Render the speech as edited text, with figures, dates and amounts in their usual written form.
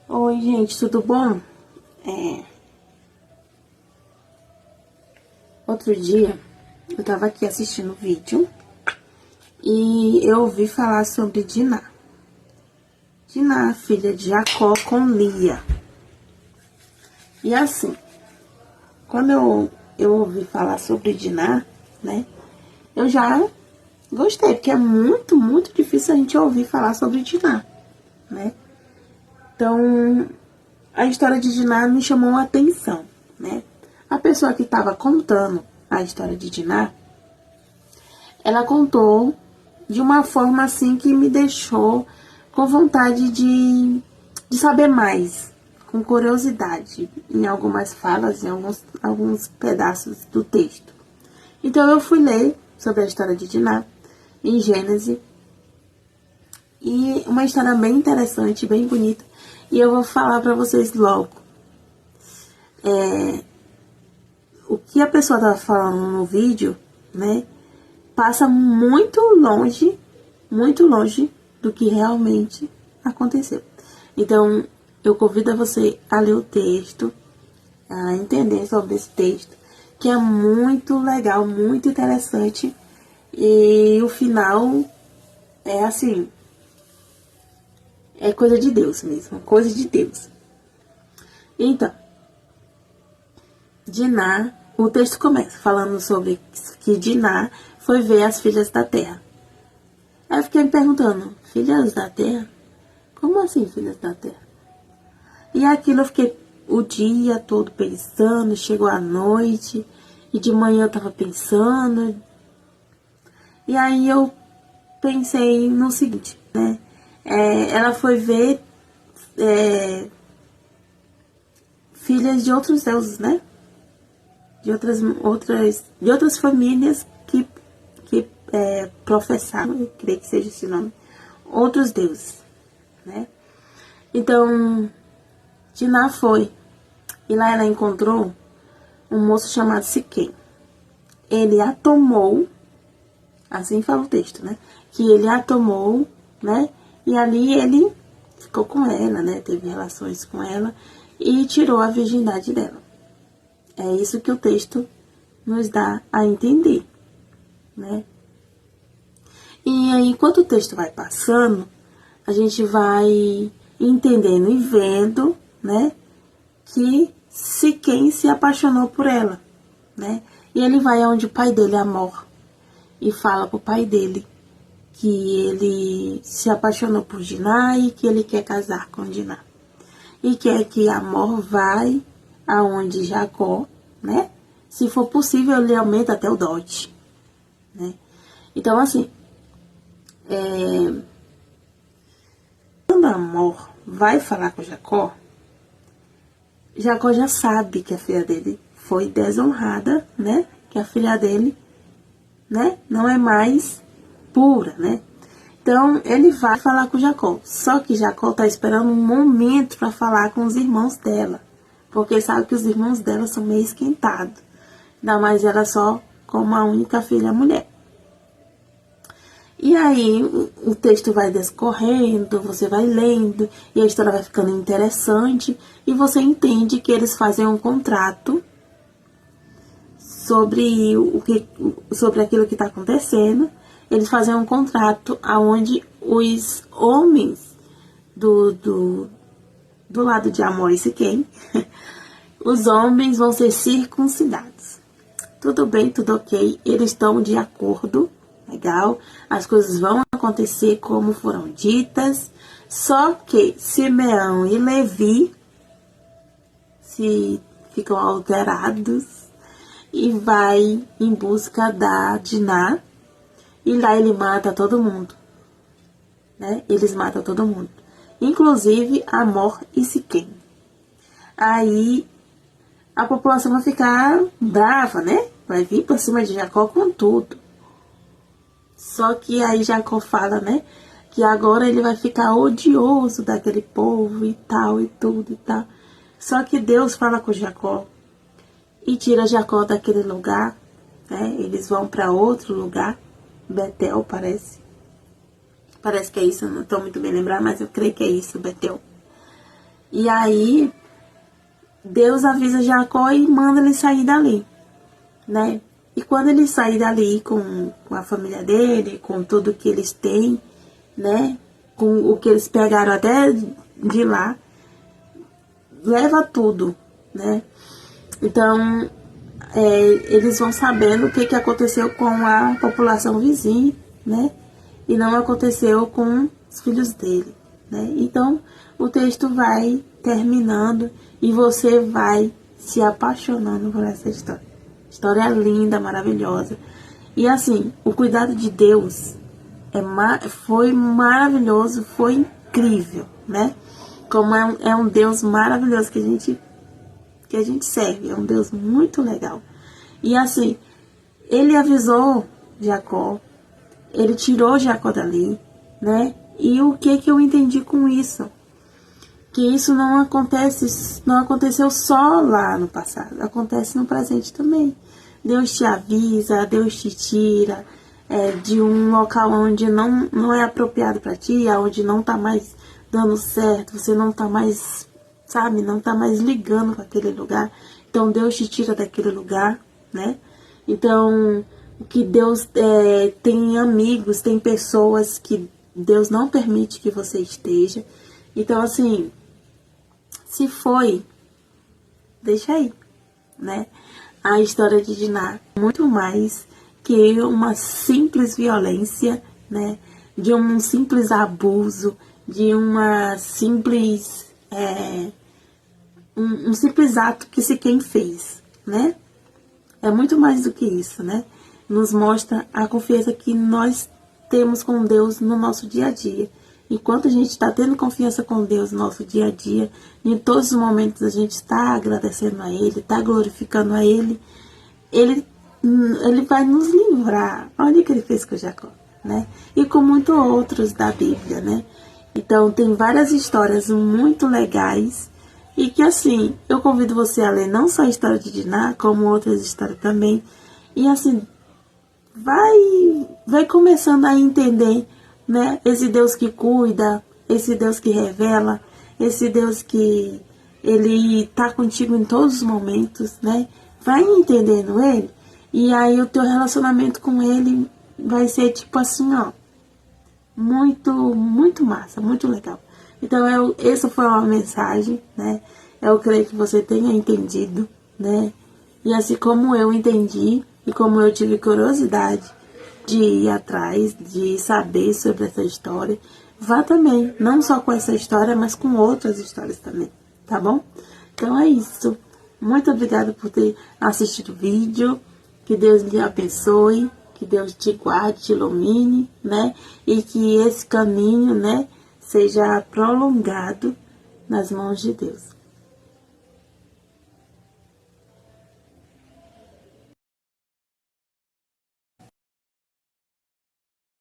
Oi, gente, tudo bom? Outro dia eu tava aqui assistindo o vídeo e eu ouvi falar sobre Diná. Diná, filha de Jacó com Lia. E assim, quando eu ouvi falar sobre Diná, né, eu já gostei, porque é muito difícil a gente ouvir falar sobre Diná, né? Então, a história de Diná me chamou a atenção, né? A pessoa que estava contando a história de Diná, ela contou de uma forma assim que me deixou com vontade de saber mais, com curiosidade em algumas falas, em alguns pedaços do texto. Então eu fui ler sobre a história de Diná em Gênesis, e uma história bem interessante, bem bonita, e eu vou falar para vocês logo. O que a pessoa estava falando no vídeo, né, passa muito longe do que realmente aconteceu. Então, eu convido você a ler o texto, a entender sobre esse texto, que é muito legal, muito interessante, e o final é assim, é coisa de Deus mesmo, coisa de Deus. Então, Diná, o texto começa falando sobre que Diná foi ver as filhas da terra. Aí eu fiquei me perguntando, filhas da terra? Como assim, filhas da terra? E aquilo eu fiquei o dia todo pensando, chegou a noite, e de manhã eu tava pensando. E aí eu pensei no seguinte, né? Ela foi ver filhas de outros deuses, né? De outras famílias que professavam, eu creio que seja esse nome, outros deuses, né? Então, Diná foi, e lá ela encontrou um moço chamado Siquém. Ele a tomou, assim fala o texto, né? Que ele a tomou, né? E ali ele ficou com ela, né? Teve relações com ela e tirou a virgindade dela. É isso que o texto nos dá a entender, né? E aí, enquanto o texto vai passando, a gente vai entendendo e vendo, né, que Siquém se apaixonou por ela, né? E ele vai aonde o pai dele, Amor, e fala pro pai dele que ele se apaixonou por Diná e que ele quer casar com Diná. E quer que Amor vai aonde Jacó, né? Se for possível, ele aumenta até o dote, né? Então, assim, quando Amor vai falar com Jacó, Jacó já sabe que a filha dele foi desonrada, né? Que a filha dele, né, não é mais pura, né? Então, ele vai falar com Jacó. Só que Jacó tá esperando um momento para falar com os irmãos dela. Porque sabe que os irmãos dela são meio esquentados. Ainda mais ela só como a única filha mulher. E aí, o texto vai descorrendo, você vai lendo, e a história vai ficando interessante, e você entende que eles fazem um contrato sobre sobre aquilo que está acontecendo. Eles fazem um contrato onde os homens do lado de Amor e Siquém, os homens vão ser circuncidados. Tudo bem, tudo ok, eles estão de acordo, legal, as coisas vão acontecer como foram ditas, só que Simeão e Levi se ficam alterados e vai em busca da Diná, e lá ele mata todo mundo, né? Eles matam todo mundo, inclusive Amor e Siquém. Aí a população vai ficar brava, né? Vai vir por cima de Jacó com tudo. Só que aí Jacó fala, né, que agora ele vai ficar odioso daquele povo e tal, e tudo e tal. Só que Deus fala com Jacó e tira Jacó daquele lugar, né? Eles vão para outro lugar, Betel, parece. Parece que é isso, eu não estou muito bem lembrado, mas eu creio que é isso, Betel. E aí, Deus avisa Jacó e manda ele sair dali, né? E quando ele sair dali com a família dele, com tudo que eles têm, né? Com o que eles pegaram até de lá, leva tudo, né? Então, eles vão sabendo o que aconteceu com a população vizinha, né? E não aconteceu com os filhos dele, né? Então, o texto vai terminando e você vai se apaixonando por essa história. História linda, maravilhosa. E assim, o cuidado de Deus foi maravilhoso, foi incrível, né? Como é um Deus maravilhoso que a gente serve, é um Deus muito legal. E assim, ele avisou Jacó, ele tirou Jacó dali, né? E o que eu entendi com isso? Que isso não aconteceu só lá no passado, acontece no presente também. Deus te avisa, Deus te tira de um local onde não é apropriado para ti, onde não tá mais dando certo, você não tá mais, sabe, não tá mais ligando com aquele lugar. Então Deus te tira daquele lugar, né? Então, que Deus tem amigos, tem pessoas que Deus não permite que você esteja. Então, assim, se foi, deixa aí, né? A história de Diná, muito mais que uma simples violência, né? De um simples abuso, de uma simples um simples ato que Siquém fez, né? É muito mais do que isso, né? Nos mostra a confiança que nós temos com Deus no nosso dia a dia. Enquanto a gente está tendo confiança com Deus no nosso dia a dia, em todos os momentos a gente está agradecendo a Ele, está glorificando a Ele, Ele vai nos livrar. Olha o que Ele fez com Jacó, né? E com muitos outros da Bíblia, né? Então tem várias histórias muito legais e que assim, eu convido você a ler não só a história de Diná, como outras histórias também. E assim, vai começando a entender, né? Esse Deus que cuida, esse Deus que revela, esse Deus que Ele tá contigo em todos os momentos, né? Vai entendendo Ele, e aí o teu relacionamento com Ele vai ser tipo assim, ó, muito, muito massa, muito legal. Então, essa foi uma mensagem, né? Eu creio que você tenha entendido, né? E assim como eu entendi, e como eu tive curiosidade de ir atrás, de saber sobre essa história, vá também, não só com essa história, mas com outras histórias também, tá bom? Então é isso. Muito obrigada por ter assistido o vídeo. Que Deus lhe abençoe, que Deus te guarde, te ilumine, né? E que esse caminho, né, seja prolongado nas mãos de Deus.